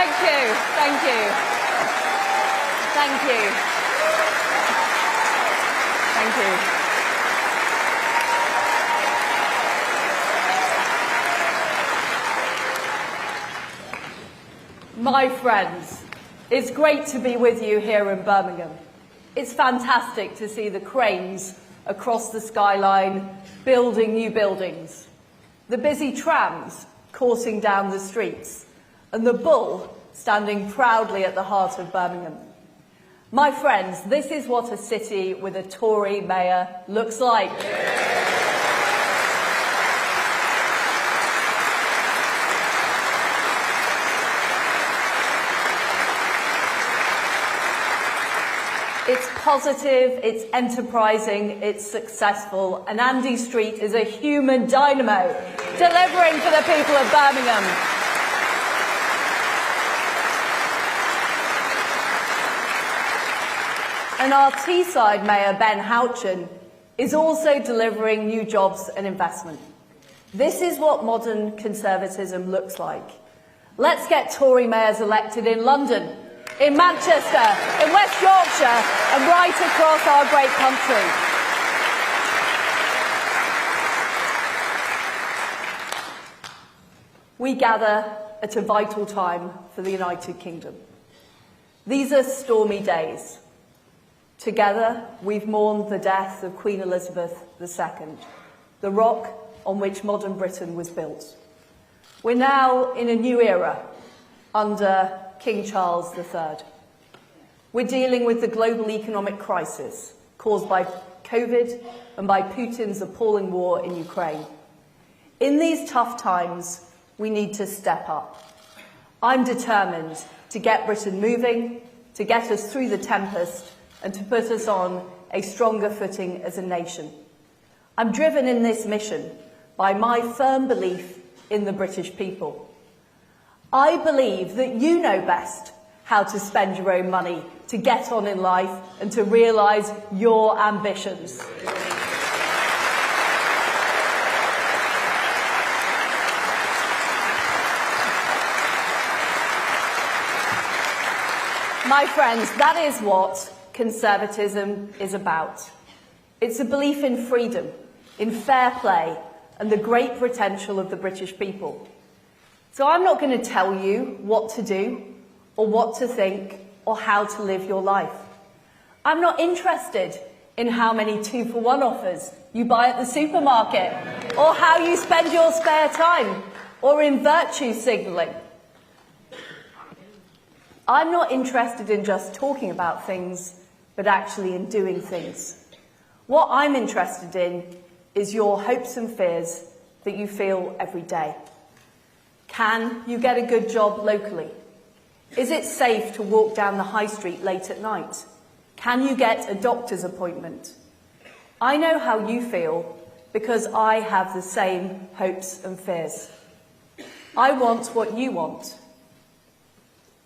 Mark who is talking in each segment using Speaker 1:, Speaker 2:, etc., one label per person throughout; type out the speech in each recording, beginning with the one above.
Speaker 1: Thank you. Thank you. Thank you. Thank you. My friends, it's great to be with you here in Birmingham. It's fantastic to see the cranes across the skyline building new buildings, the busy trams coursing down the streets, and the bull standing proudly at the heart of Birmingham. My friends, this is what a city with a Tory mayor looks like. It's positive, it's enterprising, it's successful, and Andy Street is a human dynamo, delivering for the people of Birmingham. And our Teesside Mayor, Ben Houchin, is also delivering new jobs and investment. This is what modern conservatism looks like. Let's get Tory mayors elected in London, in Manchester, in West Yorkshire, and right across our great country. We gather at a vital time for the United Kingdom. These are stormy days. Together, we've mourned the death of Queen Elizabeth II, the rock on which modern Britain was built. We're now in a new era under King Charles III. We're dealing with the global economic crisis caused by COVID and by Putin's appalling war in Ukraine. In these tough times, we need to step up. I'm determined to get Britain moving, to get us through the tempest, and to put us on a stronger footing as a nation. I'm driven in this mission by my firm belief in the British people. I believe that you know best how to spend your own money to get on in life and to realise your ambitions. My friends, that is what conservatism is about. It's a belief in freedom, in fair play, and the great potential of the British people. So I'm not going to tell you what to do, or what to think, or how to live your life. I'm not interested in how many 2-for-1 offers you buy at the supermarket, or how you spend your spare time, or in virtue signalling. I'm not interested in just talking about things, but actually in doing things. What I'm interested in is your hopes and fears that you feel every day. Can you get a good job locally? Is it safe to walk down the high street late at night? Can you get a doctor's appointment? I know how you feel because I have the same hopes and fears. I want what you want.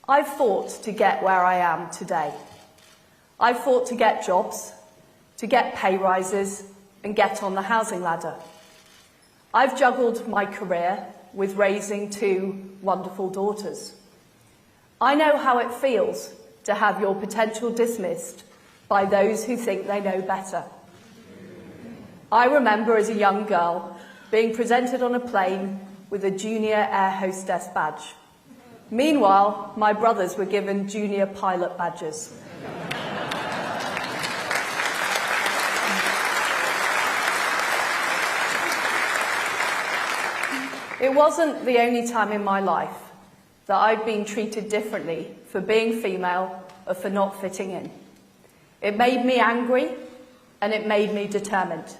Speaker 1: I've fought to get where I am today. I've fought to get jobs, to get pay rises, and get on the housing ladder. I've juggled my career with raising 2 wonderful daughters. I know how it feels to have your potential dismissed by those who think they know better. I remember as a young girl being presented on a plane with a junior air hostess badge. Meanwhile, my brothers were given junior pilot badges. It wasn't the only time in my life that I'd been treated differently for being female or for not fitting in. It made me angry, and it made me determined.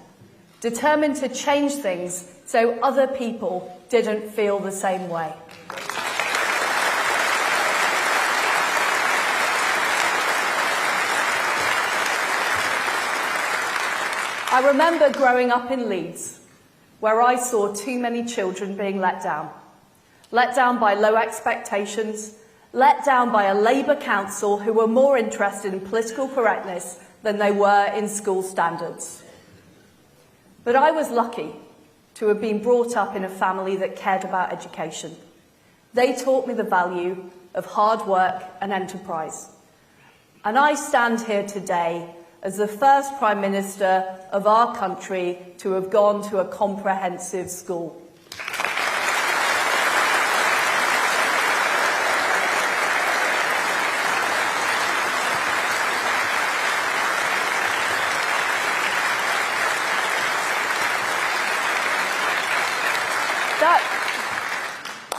Speaker 1: Determined to change things so other people didn't feel the same way. I remember growing up in Leeds, where I saw too many children being let down by low expectations, let down by a Labour council who were more interested in political correctness than they were in school standards. But I was lucky to have been brought up in a family that cared about education. They taught me the value of hard work and enterprise. And I stand here today as the first Prime Minister of our country to have gone to a comprehensive school.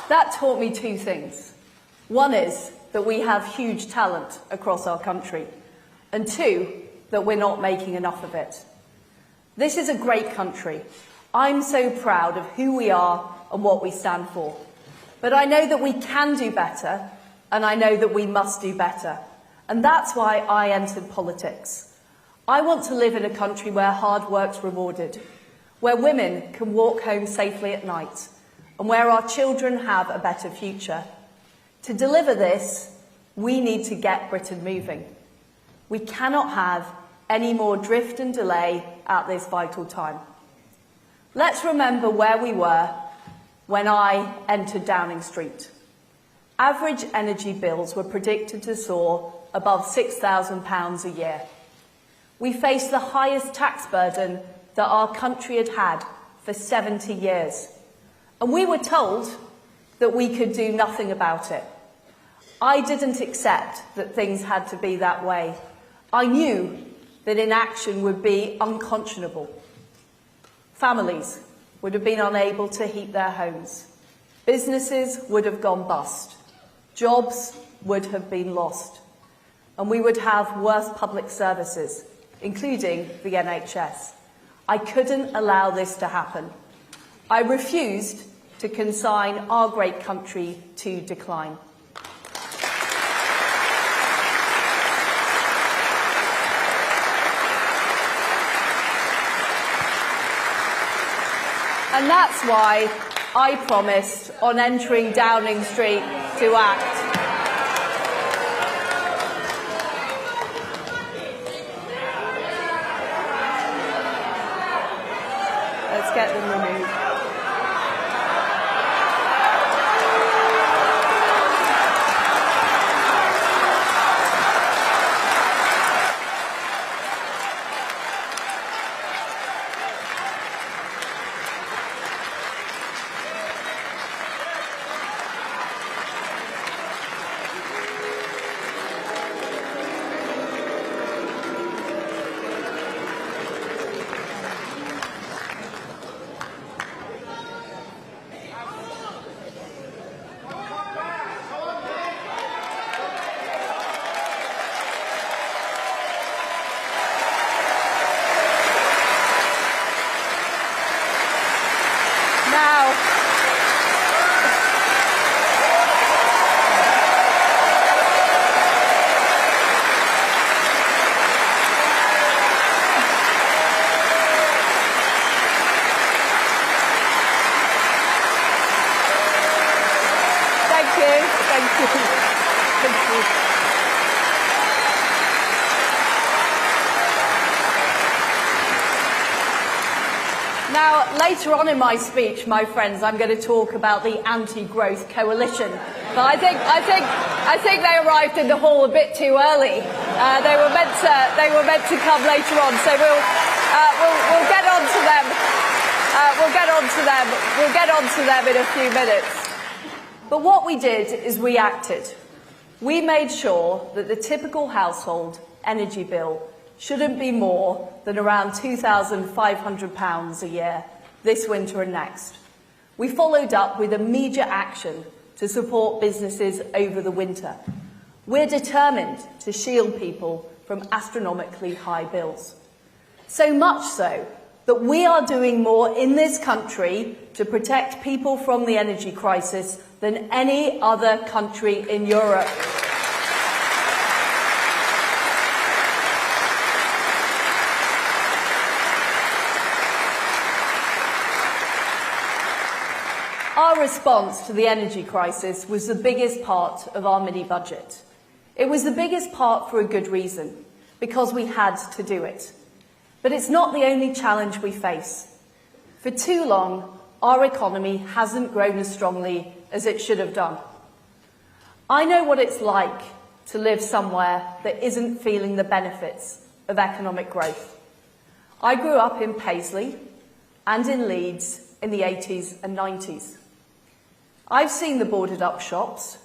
Speaker 1: That taught me two things. One is that we have huge talent across our country, and two, that we're not making enough of it. This is a great country. I'm so proud of who we are and what we stand for. But I know that we can do better, and I know that we must do better. And that's why I entered politics. I want to live in a country where hard work's rewarded, where women can walk home safely at night, and where our children have a better future. To deliver this, we need to get Britain moving. We cannot have any more drift and delay at this vital time. Let's remember where we were when I entered Downing Street. Average energy bills were predicted to soar above £6,000 a year. We faced the highest tax burden that our country had had for 70 years. And we were told that we could do nothing about it. I didn't accept that things had to be that way. I knew that inaction would be unconscionable. Families would have been unable to heat their homes. Businesses would have gone bust. Jobs would have been lost. And we would have worse public services, including the NHS. I couldn't allow this to happen. I refused to consign our great country to decline. And that's why I promised on entering Downing Street to act. Let's get them removed. Now, later on in my speech, my friends, I'm going to talk about the anti-growth coalition. But I think they arrived in the hall a bit too early. They were meant to come later on, so we'll get on to them. We'll get on to them in a few minutes. But what we did is we acted. We made sure that the typical household energy bill shouldn't be more than around £2,500 a year this winter and next. We followed up with immediate action to support businesses over the winter. We're determined to shield people from astronomically high bills. So much so that we are doing more in this country to protect people from the energy crisis than any other country in Europe. Our response to the energy crisis was the biggest part of our mini-budget. It was the biggest part for a good reason, because we had to do it. But it's not the only challenge we face. For too long, our economy hasn't grown as strongly as it should have done. I know what it's like to live somewhere that isn't feeling the benefits of economic growth. I grew up in Paisley and in Leeds in the 80s and 90s. I've seen the boarded up shops.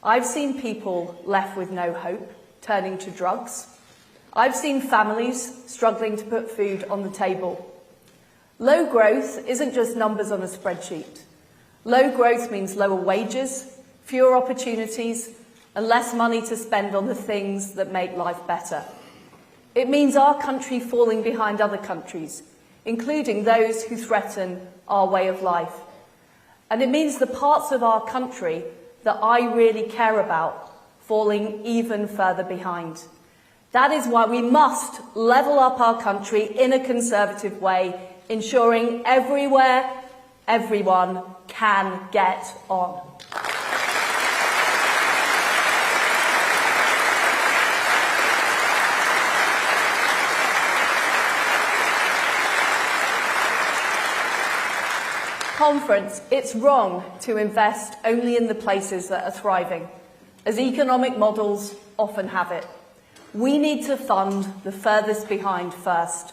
Speaker 1: I've seen people left with no hope, turning to drugs. I've seen families struggling to put food on the table. Low growth isn't just numbers on a spreadsheet. Low growth means lower wages, fewer opportunities, and less money to spend on the things that make life better. It means our country falling behind other countries, including those who threaten our way of life. And it means the parts of our country that I really care about falling even further behind. That is why we must level up our country in a conservative way, ensuring everywhere, everyone can get on. Conference, it's wrong to invest only in the places that are thriving, as economic models often have it. We need to fund the furthest behind first.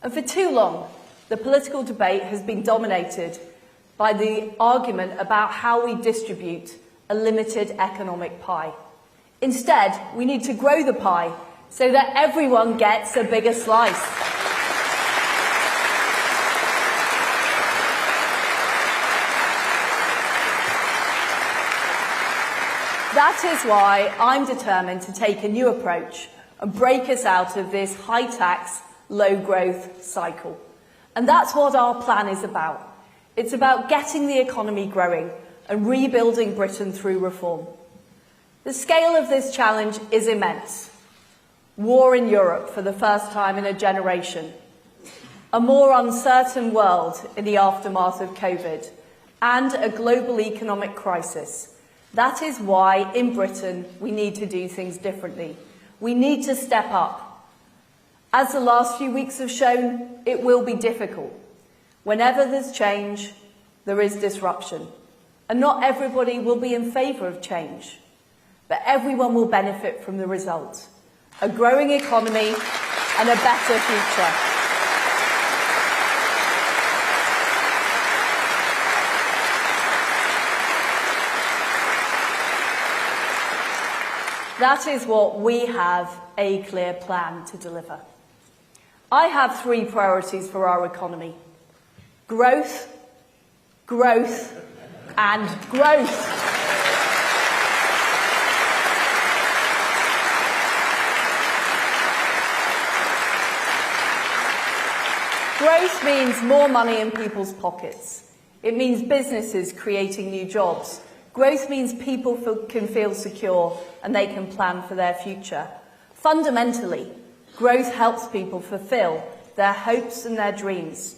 Speaker 1: And for too long, the political debate has been dominated by the argument about how we distribute a limited economic pie. Instead, we need to grow the pie so that everyone gets a bigger slice. That is why I'm determined to take a new approach and break us out of this high-tax, low-growth cycle. And that's what our plan is about. It's about getting the economy growing and rebuilding Britain through reform. The scale of this challenge is immense. War in Europe for the first time in a generation, a more uncertain world in the aftermath of COVID, and a global economic crisis. That is why, in Britain, we need to do things differently. We need to step up. As the last few weeks have shown, it will be difficult. Whenever there's change, there is disruption. And not everybody will be in favour of change. But everyone will benefit from the result. A growing economy and a better future. That is what we have a clear plan to deliver. I have 3 priorities for our economy: growth, growth, and growth. Growth means more money in people's pockets. It means businesses creating new jobs. Growth means people can feel secure and they can plan for their future. Fundamentally, growth helps people fulfil their hopes and their dreams.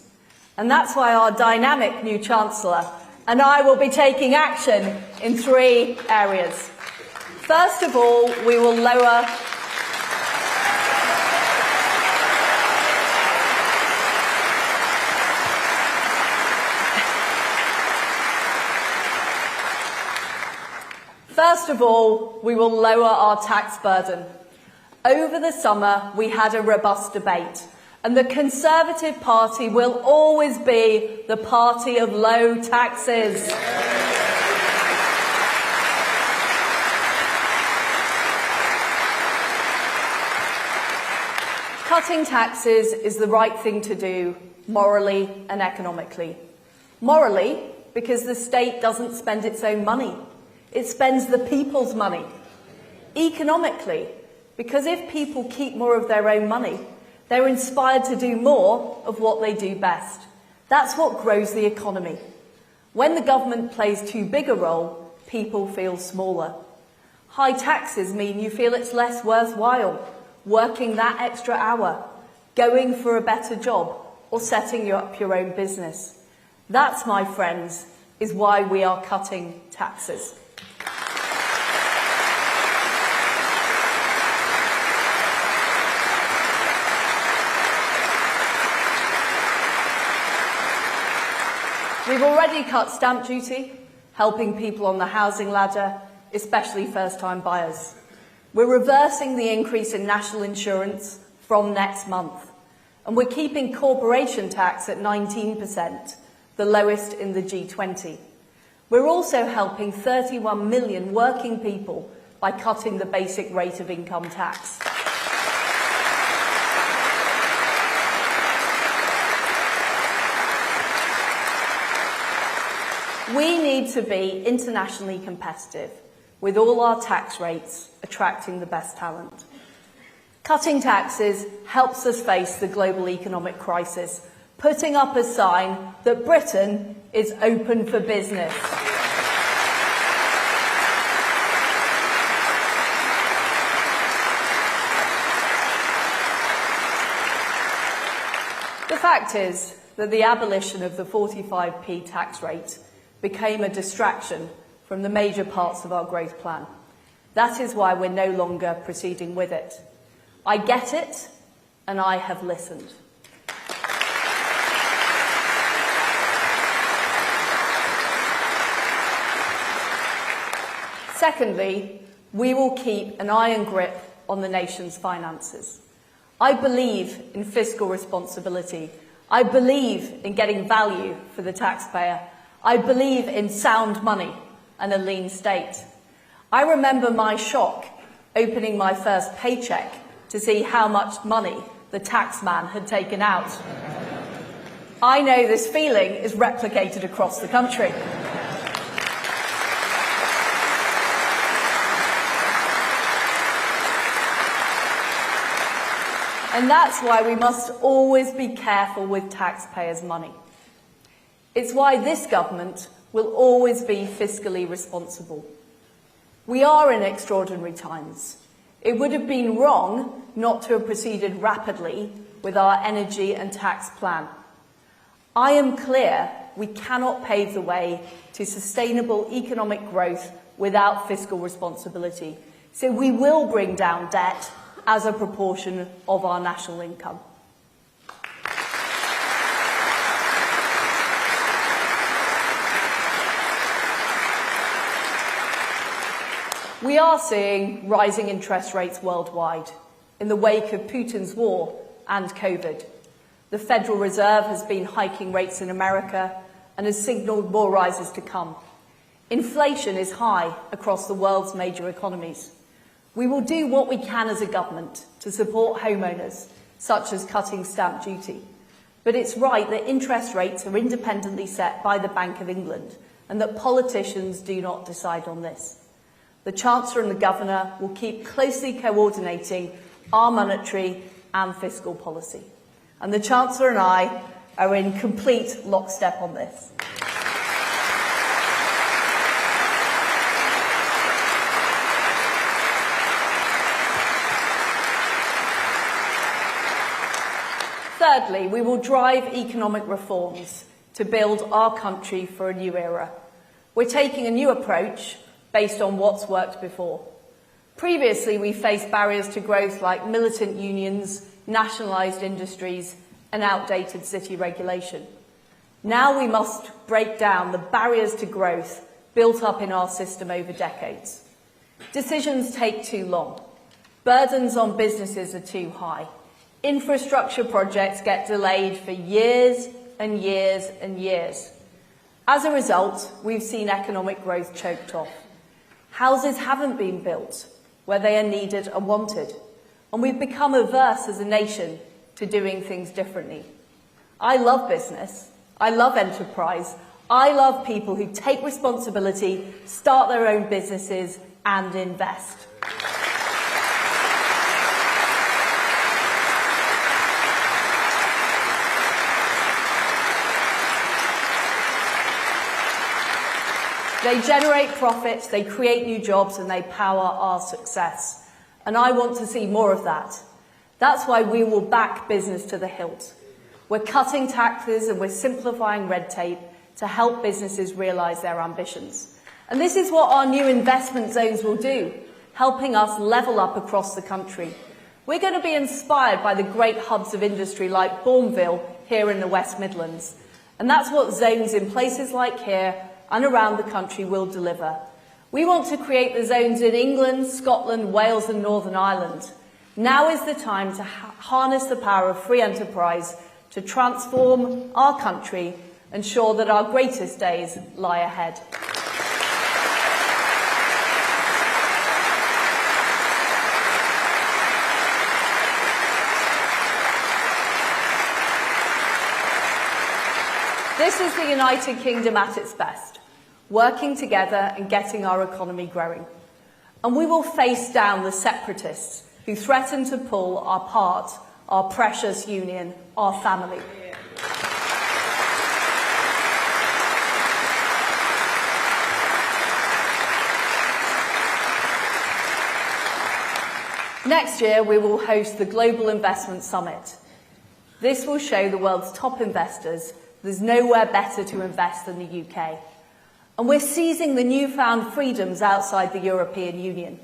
Speaker 1: And that's why our dynamic new Chancellor and I will be taking action in 3 areas. First of all, we will lower our tax burden. Over the summer, we had a robust debate, and the Conservative Party will always be the party of low taxes. Cutting taxes is the right thing to do, morally and economically. Morally, because the state doesn't spend its own money. It spends the people's money. Economically, because if people keep more of their own money, they're inspired to do more of what they do best. That's what grows the economy. When the government plays too big a role, people feel smaller. High taxes mean you feel it's less worthwhile working that extra hour, going for a better job, or setting up your own business. That, my friends, is why we are cutting taxes. We've already cut stamp duty, helping people on the housing ladder, especially first-time buyers. We're reversing the increase in national insurance from next month, and we're keeping corporation tax at 19%, the lowest in the G20. We're also helping 31 million working people by cutting the basic rate of income tax. We need to be internationally competitive, with all our tax rates attracting the best talent. Cutting taxes helps us face the global economic crisis, putting up a sign that Britain is open for business. The fact is that the abolition of the 45p tax rate became a distraction from the major parts of our growth plan. That is why we're no longer proceeding with it. I get it, and I have listened. Secondly, we will keep an iron grip on the nation's finances. I believe in fiscal responsibility. I believe in getting value for the taxpayer. I believe in sound money and a lean state. I remember my shock opening my first paycheck to see how much money the taxman had taken out. I know this feeling is replicated across the country. And that's why we must always be careful with taxpayers' money. It's why this government will always be fiscally responsible. We are in extraordinary times. It would have been wrong not to have proceeded rapidly with our energy and tax plan. I am clear we cannot pave the way to sustainable economic growth without fiscal responsibility. So we will bring down debt as a proportion of our national income. We are seeing rising interest rates worldwide in the wake of Putin's war and COVID. The Federal Reserve has been hiking rates in America and has signalled more rises to come. Inflation is high across the world's major economies. We will do what we can as a government to support homeowners, such as cutting stamp duty. But it's right that interest rates are independently set by the Bank of England and that politicians do not decide on this. The Chancellor and the Governor will keep closely coordinating our monetary and fiscal policy. And the Chancellor and I are in complete lockstep on this. Thirdly, we will drive economic reforms to build our country for a new era. We're taking a new approach based on what's worked before. Previously, we faced barriers to growth like militant unions, nationalised industries, and outdated city regulation. Now we must break down the barriers to growth built up in our system over decades. Decisions take too long. Burdens on businesses are too high. Infrastructure projects get delayed for years and years and years. As a result, we've seen economic growth choked off. Houses haven't been built where they are needed and wanted, and we've become averse as a nation to doing things differently. I love business. I love enterprise. I love people who take responsibility, start their own businesses, and invest. They generate profits, they create new jobs, and they power our success. And I want to see more of that. That's why we will back business to the hilt. We're cutting taxes and we're simplifying red tape to help businesses realise their ambitions. And this is what our new investment zones will do, helping us level up across the country. We're going to be inspired by the great hubs of industry like Bourneville here in the West Midlands. And that's what zones in places like here and around the country will deliver. We want to create the zones in England, Scotland, Wales and Northern Ireland. Now is the time to harness the power of free enterprise to transform our country, ensure that our greatest days lie ahead. This is the United Kingdom at its best, working together and getting our economy growing. And we will face down the separatists who threaten to pull apart our precious union, our family. Next year, we will host the Global Investment Summit. This will show the world's top investors there's nowhere better to invest than the UK. And we're seizing the newfound freedoms outside the European Union.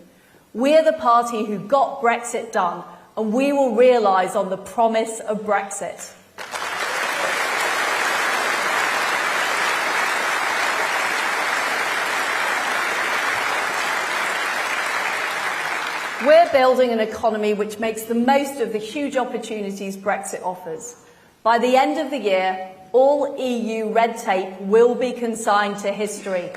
Speaker 1: We're the party who got Brexit done, and we will realise on the promise of Brexit. We're building an economy which makes the most of the huge opportunities Brexit offers. By the end of the year, all EU red tape will be consigned to history.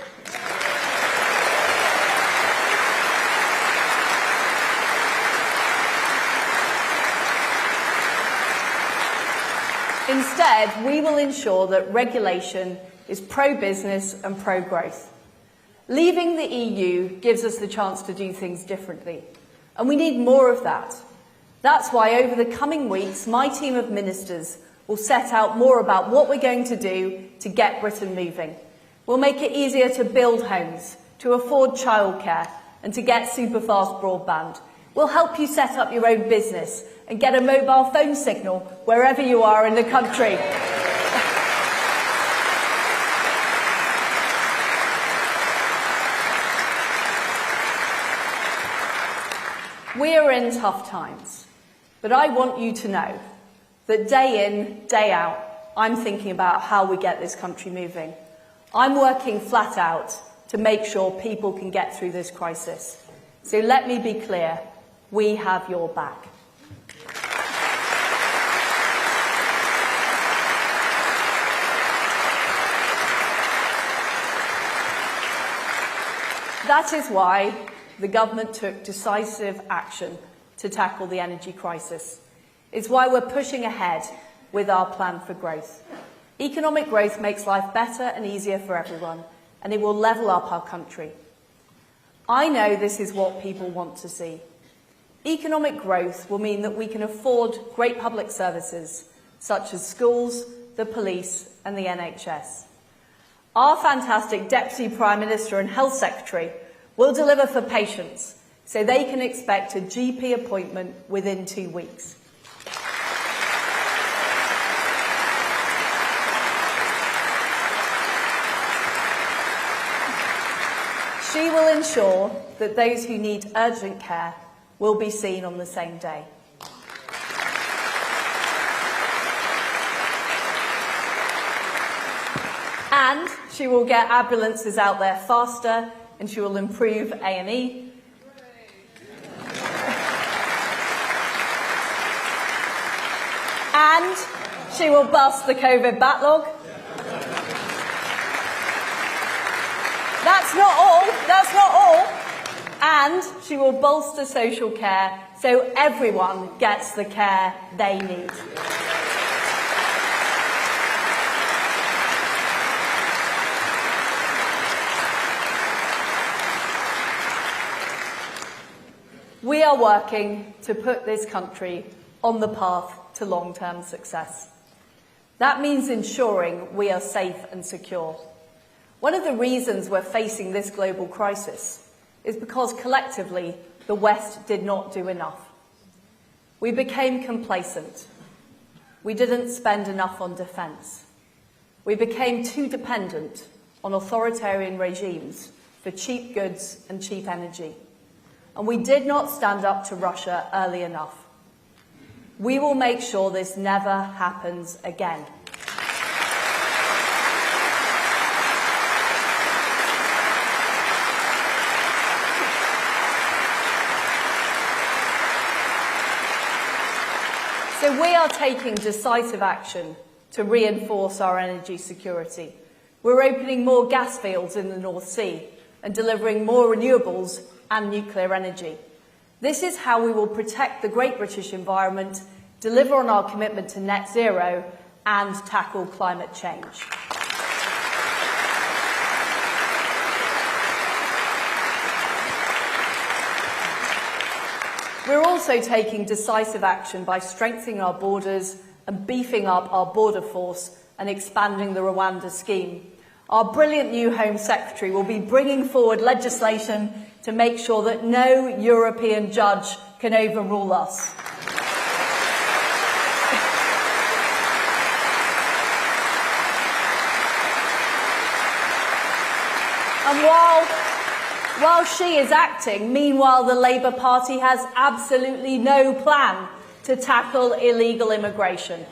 Speaker 1: Instead, we will ensure that regulation is pro-business and pro-growth. Leaving the EU gives us the chance to do things differently, and we need more of that. That's why over the coming weeks, my team of ministers will set out more about what we're going to do to get Britain moving. We'll make it easier to build homes, to afford childcare, and to get super-fast broadband. We'll help you set up your own business and get a mobile phone signal wherever you are in the country. We are in tough times, but I want you to know that day in, day out, I'm thinking about how we get this country moving. I'm working flat out to make sure people can get through this crisis. So let me be clear, we have your back. That is why the government took decisive action to tackle the energy crisis. It's why we're pushing ahead with our plan for growth. Economic growth makes life better and easier for everyone, and it will level up our country. I know this is what people want to see. Economic growth will mean that we can afford great public services, such as schools, the police, and the NHS. Our fantastic Deputy Prime Minister and Health Secretary will deliver for patients, so they can expect a GP appointment within 2 weeks. She will ensure that those who need urgent care will be seen on the same day. And she will get ambulances out there faster, and she will improve A&E. And she will bust the COVID backlog. That's not all. That's not all. And she will bolster social care so everyone gets the care they need. We are working to put this country on the path to long-term success. That means ensuring we are safe and secure. One of the reasons we're facing this global crisis is because collectively the West did not do enough. We became complacent. We didn't spend enough on defence. We became too dependent on authoritarian regimes for cheap goods and cheap energy. And we did not stand up to Russia early enough. We will make sure this never happens again. So we are taking decisive action to reinforce our energy security. We're opening more gas fields in the North Sea and delivering more renewables and nuclear energy. This is how we will protect the Great British environment, deliver on our commitment to net zero, and tackle climate change. We're also taking decisive action by strengthening our borders and beefing up our border force and expanding the Rwanda scheme. Our brilliant new Home Secretary will be bringing forward legislation to make sure that no European judge can overrule us. And while she is acting, meanwhile the Labour Party has absolutely no plan to tackle illegal immigration.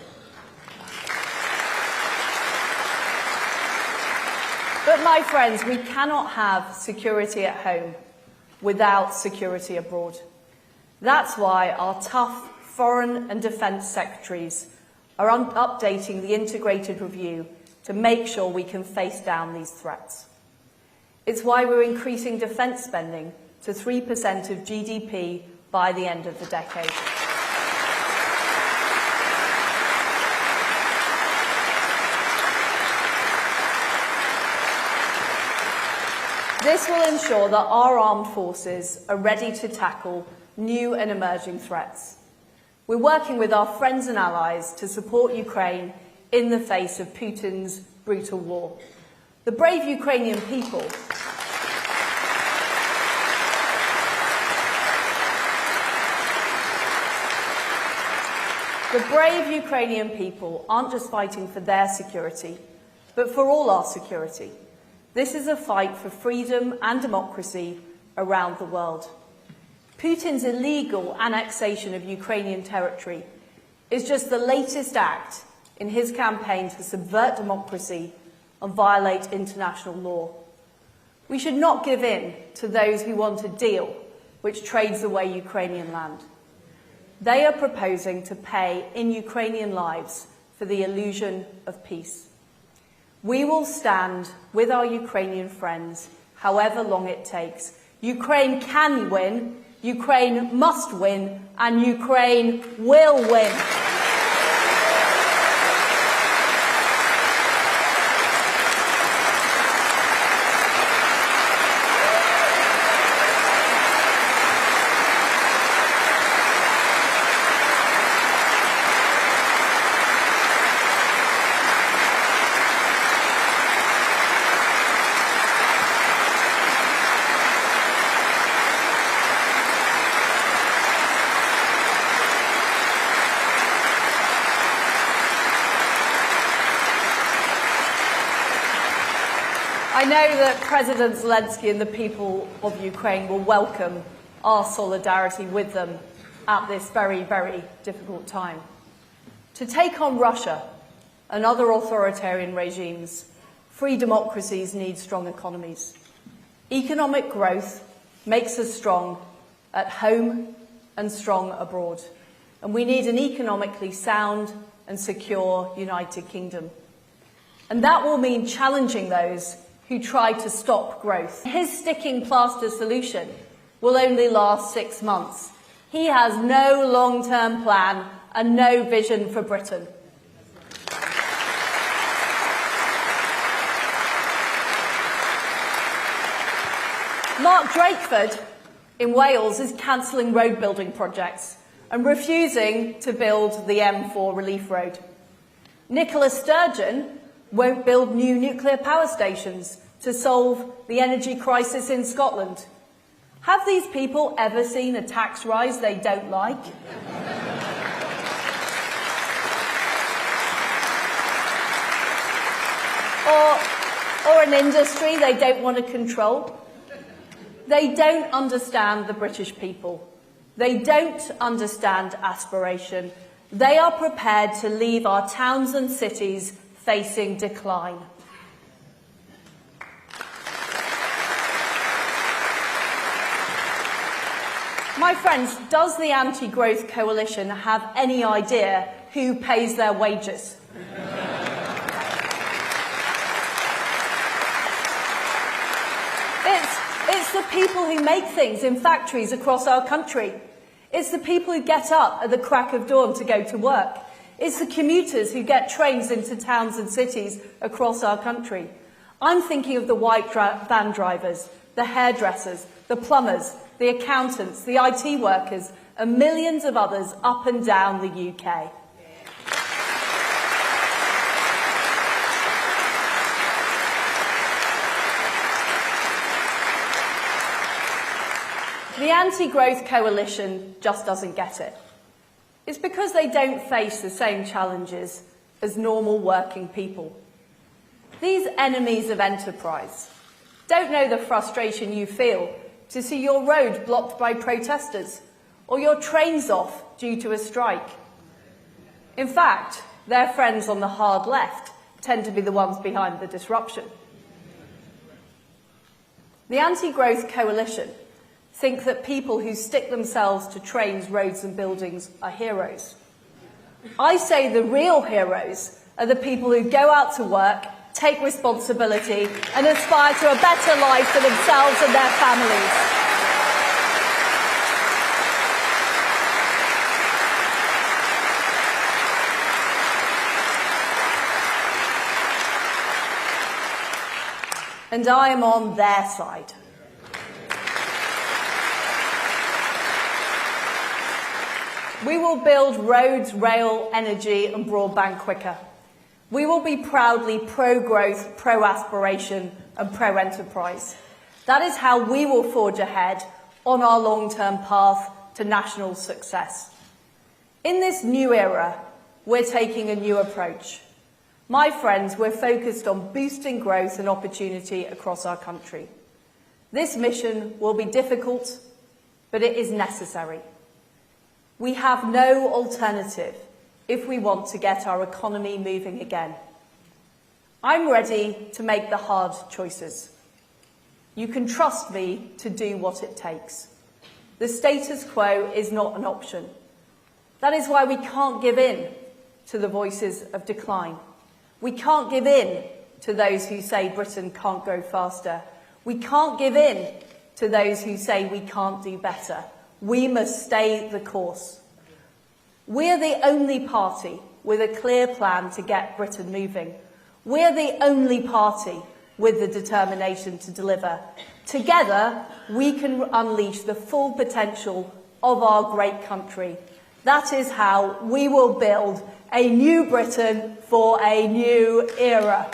Speaker 1: But my friends, we cannot have security at home without security abroad. That's why our tough Foreign and Defence Secretaries are updating the integrated review to make sure we can face down these threats. It's why we're increasing defence spending to 3% of GDP by the end of the decade. This will ensure that our armed forces are ready to tackle new and emerging threats. We're working with our friends and allies to support Ukraine in the face of Putin's brutal war. The brave Ukrainian people aren't just fighting for their security, but for all our security. This is a fight for freedom and democracy around the world. Putin's illegal annexation of Ukrainian territory is just the latest act in his campaign to subvert democracy and violate international law. We should not give in to those who want a deal which trades away Ukrainian land. They are proposing to pay in Ukrainian lives for the illusion of peace. We will stand with our Ukrainian friends, however long it takes. Ukraine can win, Ukraine must win, and Ukraine will win. I know that President Zelensky and the people of Ukraine will welcome our solidarity with them at this very, very difficult time. To take on Russia and other authoritarian regimes, free democracies need strong economies. Economic growth makes us strong at home and strong abroad. And we need an economically sound and secure United Kingdom. And that will mean challenging those who try to stop growth. His sticking plaster solution will only last 6 months. He has no long-term plan and no vision for Britain. Mark Drakeford in Wales is cancelling road building projects and refusing to build the M4 relief road. Nicola Sturgeon won't build new nuclear power stations to solve the energy crisis in Scotland. Have these people ever seen a tax rise they don't like? Or an industry they don't want to control? They don't understand the British people. They don't understand aspiration. They are prepared to leave our towns and cities facing decline. My friends, does the anti-growth coalition have any idea who pays their wages? It's the people who make things in factories across our country. It's the people who get up at the crack of dawn to go to work. It's the commuters who get trains into towns and cities across our country. I'm thinking of the white van drivers, the hairdressers, the plumbers, the accountants, the IT workers, and millions of others up and down the UK. The anti-growth coalition just doesn't get it. It's because they don't face the same challenges as normal working people. These enemies of enterprise don't know the frustration you feel to see your road blocked by protesters or your trains off due to a strike. In fact, their friends on the hard left tend to be the ones behind the disruption. The anti-growth coalition think that people who stick themselves to trains, roads and buildings are heroes. I say the real heroes are the people who go out to work, take responsibility and aspire to a better life for themselves and their families. And I am on their side. We will build roads, rail, energy and broadband quicker. We will be proudly pro-growth, pro-aspiration and pro-enterprise. That is how we will forge ahead on our long-term path to national success. In this new era, we're taking a new approach. My friends, we're focused on boosting growth and opportunity across our country. This mission will be difficult, but it is necessary. We have no alternative if we want to get our economy moving again. I'm ready to make the hard choices. You can trust me to do what it takes. The status quo is not an option. That is why we can't give in to the voices of decline. We can't give in to those who say Britain can't grow faster. We can't give in to those who say we can't do better. We must stay the course. We're the only party with a clear plan to get Britain moving. We're the only party with the determination to deliver. Together, we can unleash the full potential of our great country. That is how we will build a new Britain for a new era.